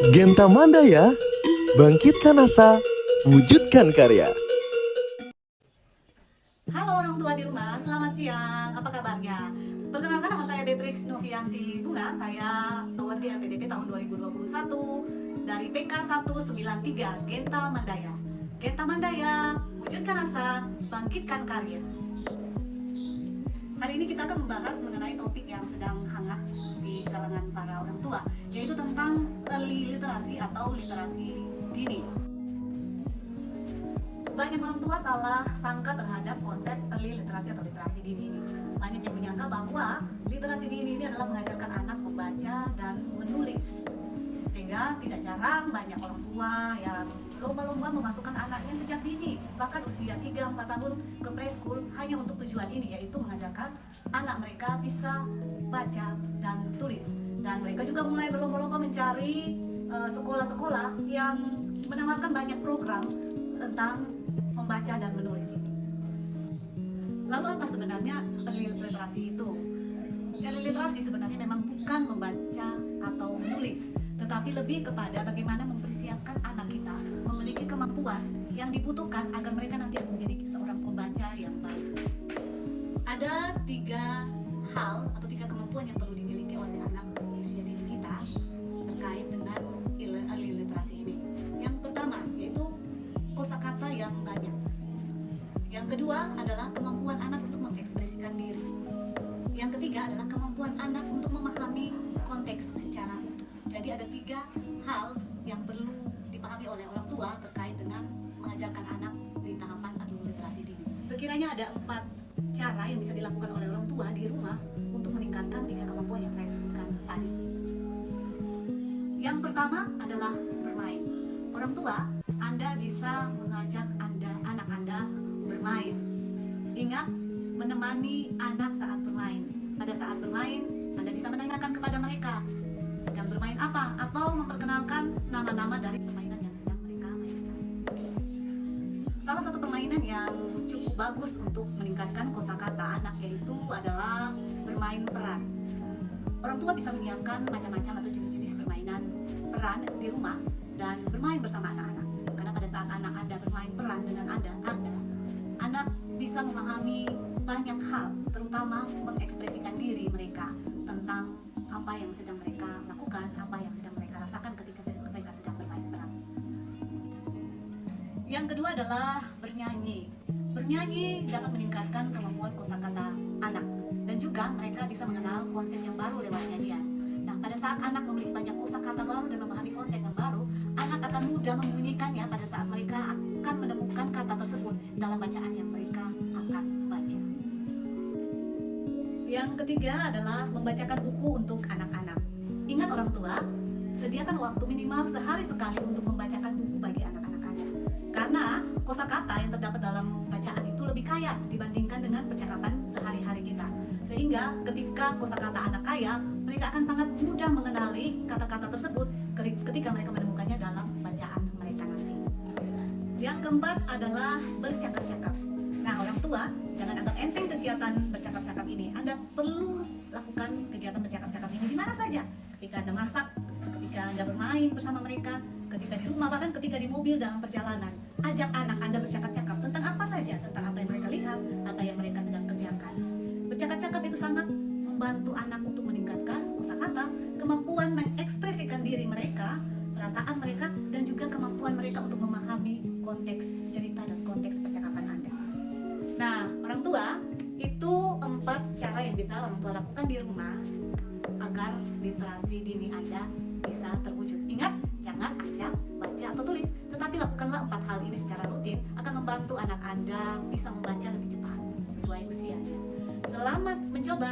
Genta Mandaya, bangkitkan asa, wujudkan karya. Halo orang tua di rumah, selamat siang. Apa kabarnya? Perkenalkan, nama saya Beatrix Novianti Bunga. Saya award LPDP tahun 2021 dari PK 193 Genta Mandaya. Genta Mandaya, wujudkan asa, bangkitkan karya. Hari ini kita akan membahas mengenai topik yang sedang hangat di kalangan para orang tua, yaitu tentang early literasi atau literasi dini. Banyak orang tua salah sangka terhadap konsep early literasi atau literasi dini ini. Banyak yang menyangka bahwa literasi dini ini adalah mengajarkan anak membaca dan menulis. Sehingga tidak jarang banyak orang tua yang lomba-lomba memasukkan anaknya sejak dini, bahkan usia 3-4 tahun ke preschool hanya untuk tujuan ini, yaitu mengajarkan anak mereka bisa baca dan tulis. Dan mereka juga mulai berlomba-lomba mencari sekolah-sekolah yang menawarkan banyak program tentang membaca dan menulis ini. Lalu apa sebenarnya early literasi itu? Early literasi sebenarnya memang bukan membaca atau menulis, tetapi lebih kepada bagaimana mempersiapkan anak kita memiliki kemampuan yang dibutuhkan agar mereka nanti akan menjadi seorang pembaca yang baik. Ada 3 hal atau 3 kemampuan yang perlu dimiliki oleh anak usia dini kita terkait dengan early literasi ini. Yang pertama yaitu kosakata yang banyak. Yang kedua adalah kemampuan anak untuk mengekspresikan diri. Yang ketiga adalah kemampuan anak untuk memahami konteks secara utuh. Jadi ada 3 hal yang perlu dipahami oleh orang tua terkait dengan mengajarkan anak di tahapan literasi dini. Sekiranya ada 4 cara yang bisa dilakukan oleh orang tua di rumah untuk meningkatkan 3 kemampuan yang saya sebutkan tadi. Yang pertama adalah bermain. Orang tua, Anda bisa mengajak anak Anda bermain. Ingat, menemani anak saat bermain. Pada saat bermain, Anda bisa menanyakan kepada mereka sedang bermain apa, atau memperkenalkan nama-nama dari permainan yang sedang mereka mainkan. Salah satu permainan yang cukup bagus untuk meningkatkan kosakata anak yaitu adalah bermain peran. Orang tua bisa menyiapkan macam-macam atau jenis-jenis permainan peran di rumah dan bermain bersama anak-anak. Karena pada saat anak Anda bermain peran dengan Anda, anak bisa memahami banyak hal, terutama mengekspresikan diri mereka tentang apa yang sedang mereka lakukan, apa yang sedang mereka rasakan ketika mereka sedang bermain peran. Yang kedua adalah bernyanyi. Bernyanyi dapat meningkatkan kemampuan kosakata anak dan juga mereka bisa mengenal konsep yang baru lewat nyanyian. Nah, pada saat anak memiliki banyak kosakata baru dan memahami konsep yang baru, anak akan mudah membunyikannya pada saat mereka akan menemukan kata tersebut dalam bacaan yang mereka akan baca. Yang ketiga adalah membacakan buku untuk anak-anak. Ingat orang tua, sediakan waktu minimal sehari sekali untuk membacakan buku bagi anak-anak Anda. Karena kosakata yang terdapat dalam bacaan itu lebih kaya dibandingkan dengan percakapan sehari-hari kita. Sehingga ketika kosakata anak kaya, mereka akan sangat mudah mengenali kata-kata tersebut ketika mereka menemukannya dalam bacaan mereka nanti. Yang keempat adalah bercakap-cakap. Nah, orang tua, jangan anggap enteng kegiatan bercakap-cakap ini. Anda perlu lakukan kegiatan bercakap-cakap ini di mana saja. Ketika Anda masak, ketika Anda bermain bersama mereka, ketika di rumah, bahkan ketika di mobil dalam perjalanan. Ajak anak Anda bercakap-cakap tentang apa saja, tentang apa yang mereka lihat, apa yang mereka sedang kerjakan. Bercakap-cakap itu sangat membantu anak untuk meningkatkan kosakata, kemampuan mengekspresikan diri mereka, perasaan mereka, dan juga kemampuan mereka untuk memahami konteks cerita dan konteks percakapan Anda. Nah, orang tua, itu 4 cara yang bisa orang tua lakukan di rumah agar literasi dini Anda bisa terwujud. Ingat, jangan ajak baca atau tulis, tetapi lakukanlah 4 hal ini secara rutin akan membantu anak Anda bisa membaca lebih cepat sesuai usianya. Selamat mencoba.